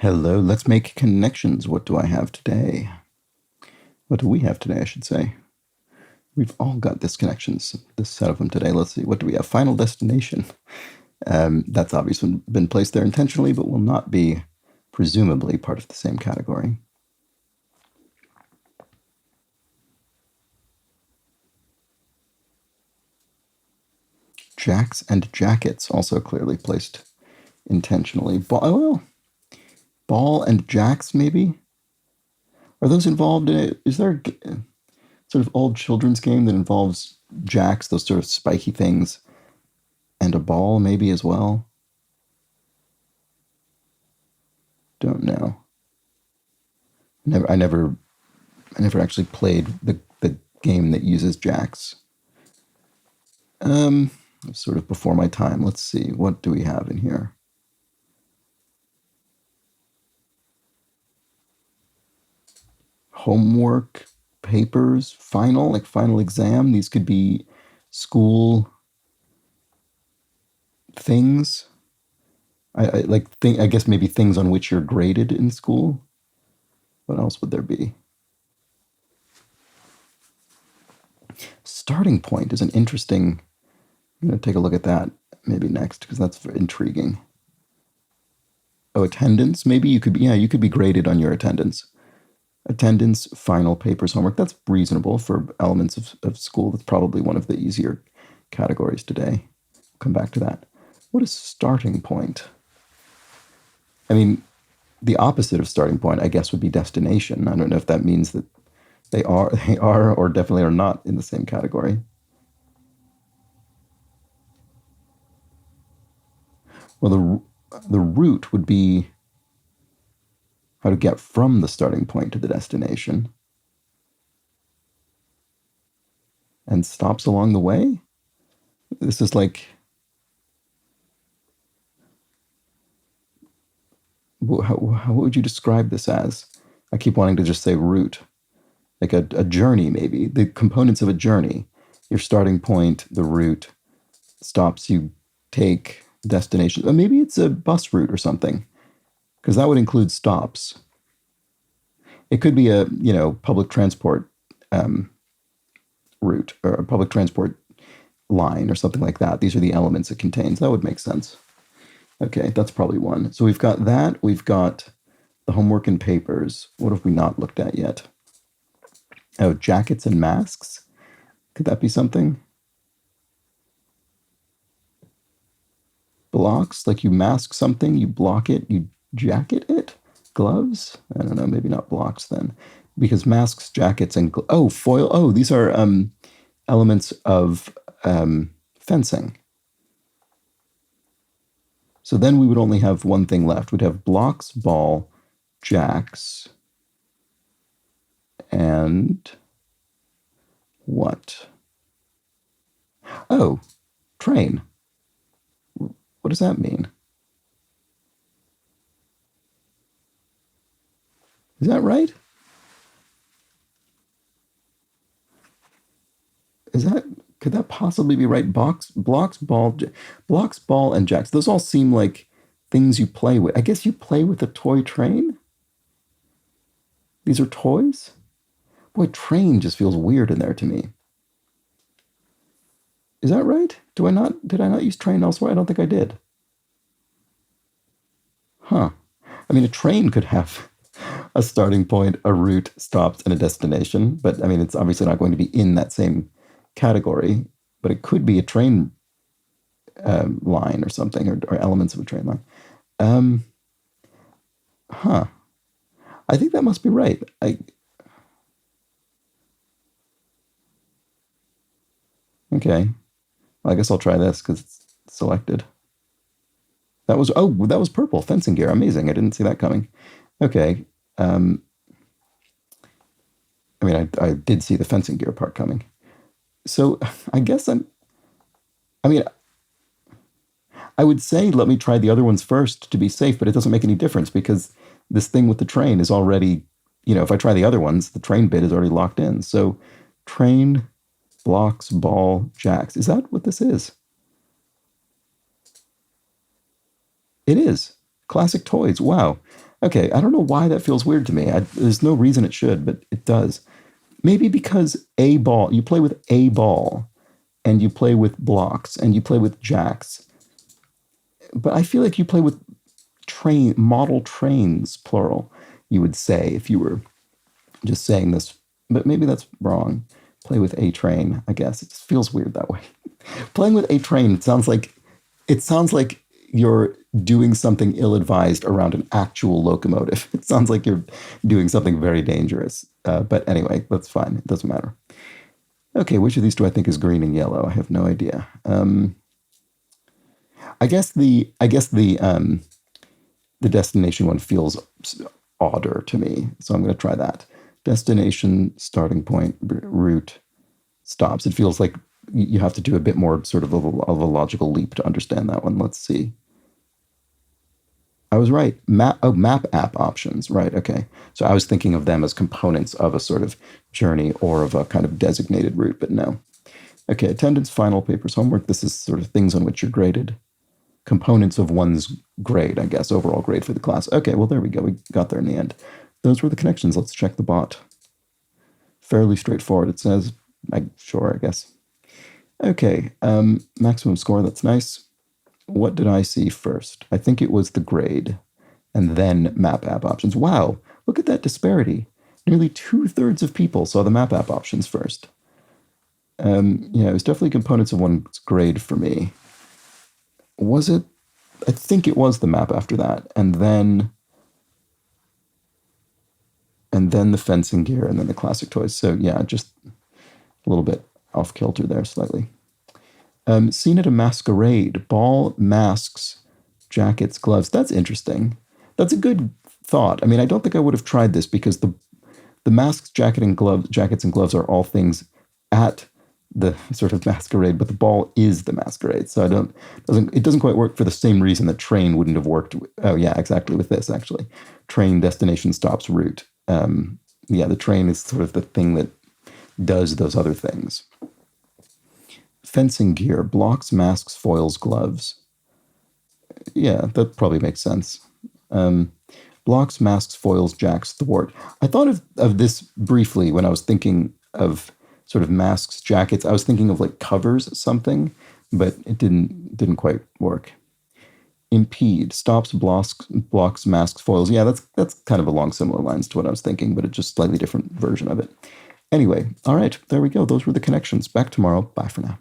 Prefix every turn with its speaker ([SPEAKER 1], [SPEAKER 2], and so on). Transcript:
[SPEAKER 1] Hello, let's make connections. What do I have today? What do we have today, I should say? We've all got disconnections, this set of them today. Let's see, what do we have? Final destination. That's obviously been placed there intentionally, but will not be presumably part of the same category. Jacks and jackets, also clearly placed intentionally. Ball and jacks, maybe? Are those involved in it? Is there a sort of old children's game that involves jacks, those sort of spiky things, and a ball maybe as well? Don't know. I never actually played the game that uses jacks. Sort of before my time. Let's see, what do we have in here? Homework, papers, like final exam. These could be school things. I guess maybe things on which you're graded in school. What else would there be? Starting point is an interesting. I'm going to take a look at that maybe next because that's intriguing. Oh, attendance. Maybe you could be graded on your attendance. Attendance, final papers, homework. That's reasonable for elements of school. That's probably one of the easier categories today. We'll come back to that. What is starting point? I mean, the opposite of starting point, I guess, would be destination. I don't know if that means that they are or definitely are not in the same category. Well, the route would be how to get from the starting point to the destination. And stops along the way? This is like, how would you describe this as? I keep wanting to just say route. Like a journey, maybe. The components of a journey. Your starting point, the route, stops you take, destination. Or maybe it's a bus route or something, because that would include stops. It could be a public transport route or a public transport line or something like that. These are the elements it contains. That would make sense. Okay, that's probably one. So we've got that. We've got the homework and papers. What have we not looked at yet? Oh, jackets and masks. Could that be something? Blocks, like you mask something, you block it, you jacket it. Gloves? I don't know, maybe not blocks then. Because masks, jackets, and foil. Oh, these are elements of fencing. So then we would only have one thing left. We'd have blocks, ball, jacks, and what? Oh, train. What does that mean? Is that right? Could that possibly be right? Blocks, ball, and jacks. Those all seem like things you play with. I guess you play with a toy train? These are toys? Boy, train just feels weird in there to me. Is that right? Did I not use train elsewhere? I don't think I did. Huh. I mean, a train could have a starting point, a route, stops, and a destination, but I mean, it's obviously not going to be in that same category, but it could be a train line or something, or elements of a train line. I think that must be right. Okay. Well, I guess I'll try this because it's selected. That was purple fencing gear. Amazing. I didn't see that coming. Okay. I mean, I did see the fencing gear part coming. So I guess I would say let me try the other ones first to be safe, but it doesn't make any difference because this thing with the train is already, if I try the other ones, the train bit is already locked in. So train, blocks, ball, jacks. Is that what this is? It is. Classic toys. Wow. Okay, I don't know why that feels weird to me. There's no reason it should, but it does. Maybe because a ball, you play with a ball, and you play with blocks, and you play with jacks. But I feel like you play with model trains, plural, you would say if you were just saying this. But maybe that's wrong. Play with a train, I guess. It just feels weird that way. Playing with a train it sounds like you're doing something ill-advised around an actual locomotive. It sounds like you're doing something very dangerous. But anyway, that's fine. It doesn't matter. Okay, which of these do I think is green and yellow? I have no idea. I guess the destination one feels odder to me, so I'm going to try that. Destination, starting point, route, stops. It feels like you have to do a bit more sort of a logical leap to understand that one. Let's see. I was right. Map app options. Right. Okay. So I was thinking of them as components of a sort of journey or of a kind of designated route, but no. Okay. Attendance, final papers, homework. This is sort of things on which you're graded. Components of one's grade, I guess, overall grade for the class. Okay. Well, there we go. We got there in the end. Those were the connections. Let's check the bot. Fairly straightforward. It says, sure, I guess. Okay. Maximum score. That's nice. What did I see first? I think it was the grade and then map app options. Wow, look at that disparity. Nearly 2/3 of people saw the map app options first. Yeah, it was definitely components of one's grade for me. Was it? I think it was the map after that, and then the fencing gear, and then the classic toys. So yeah, just a little bit off kilter there, slightly. Seen at a masquerade, ball, masks, jackets, gloves. That's interesting. That's a good thought. I mean, I don't think I would have tried this because the masks, jackets, and gloves are all things at the sort of masquerade, but the ball is the masquerade. So it doesn't quite work for the same reason that train wouldn't have worked. Oh yeah, exactly with this actually. Train, destination, stops, route. Yeah, the train is sort of the thing that does those other things. Fencing gear, blocks, masks, foils, gloves. Yeah, that probably makes sense. Blocks, masks, foils, jacks, thwart. I thought of this briefly when I was thinking of sort of masks, jackets. I was thinking of like covers something, but it didn't quite work. Impede, stops, blocks, masks, foils. Yeah, that's kind of along similar lines to what I was thinking, but it's just slightly different version of it. Anyway, all right, there we go. Those were the connections. Back tomorrow. Bye for now.